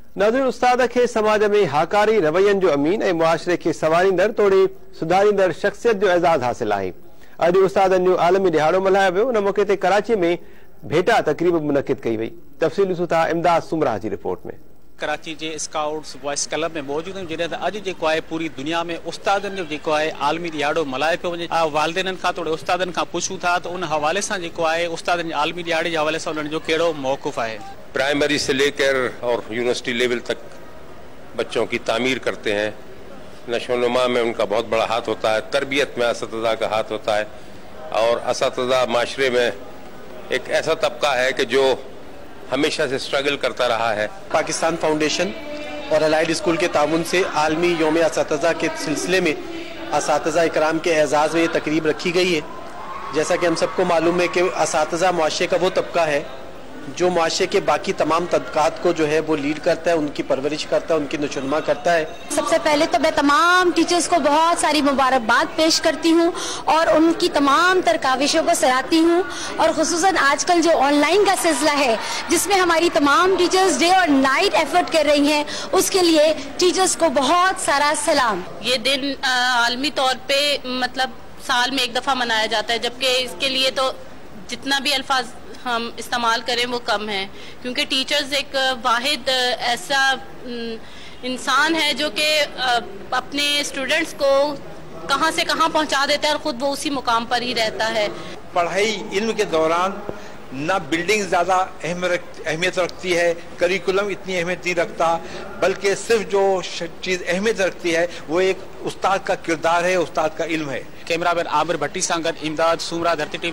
नाज़रीन, उस्ताद के समाज में हाकारी रवैयन जो अमीन ऐं मुआशरे के सवारींदड़ तोड़े सुधारींदड़ शख्सियत जो एजाज़ हासिल है। अॼु उस्तादनि जो आलमी दिहाड़ो मल्हायो वियो। उन मौके ते कराची में भेटा तकरीब मुनक़िद कई वई। तफ़सील ॾिसूं था इमदाद सुमरा जी रिपोर्ट में। कराची के स्काउट्स बॉयज़ क्लब में मौजूद आहियूं, जॾहिं त अॼु जेको आहे पूरी दुनिया में उस्तादनि जो जेको आहे आलमी दिहाड़ो मल्हाए पियो वञे। वालिदैननि खां थोरे उस्तादनि खां पुछूं था त उन हवाले सां जेको आहे उस्तादनि जे आलमी दिहाड़े जे हवाले सां उन्हनि जो कहिड़ो मौक़िफ़ आहे। प्राइमरी से लेकर और यूनिवर्सिटी लेवल तक बच्चों की तामीर करते हैं। नशोनुमा में उनका बहुत बड़ा हाथ होता है, तरबियत में असतिज़ा का हाथ होता है, और असतिज़ा माशरे में एक ऐसा तबका है कि जो हमेशा से स्ट्रगल करता रहा है। पाकिस्तान फाउंडेशन और अलाइड स्कूल के ताउन से आलमी यौम असतिज़ा के सिलसिले में असतिज़ा इकराम के एजाज़ में ये तकरीब रखी गई है। जैसा कि हम सबको मालूम है कि असतिज़ा मुआशरे का वो तबका है जो मुआशरे के बाकी तमाम तबकात को जो है वो लीड करता है, उनकी परवरिश करता है, उनकी नशोनुमा करता है। सबसे पहले तो मैं तमाम टीचर्स को बहुत सारी मुबारकबाद पेश करती हूँ और उनकी तमाम तर काविशों को सराहती हूँ, और खुसूसन आजकल जो ऑनलाइन का सिलसिला है जिसमें हमारी तमाम टीचर्स डे और नाइट एफर्ट कर रही हैं, उसके लिए टीचर्स को बहुत सारा सलाम। ये दिन आलमी तौर पे मतलब साल में एक दफ़ा मनाया जाता है, जबकि इसके लिए तो जितना भी अल्फाज हम इस्तेमाल करें वो कम है, क्योंकि टीचर्स एक वाहिद ऐसा इंसान है जो कि अपने स्टूडेंट्स को कहाँ से कहाँ पहुँचा देता है और ख़ुद वो उसी मुकाम पर ही रहता है। पढ़ाई इल्म के दौरान ना बिल्डिंग ज़्यादा अहमियत रखती है, करिकुलम इतनी अहमियत नहीं रखता, बल्कि सिर्फ जो चीज़ अहमियत रखती है वो एक उस्ताद का किरदार है, उस्ताद का इल्म है। कैमरामैन आमिर भट्टी सां गॾु इमदाद सुमरा धरती टीवी।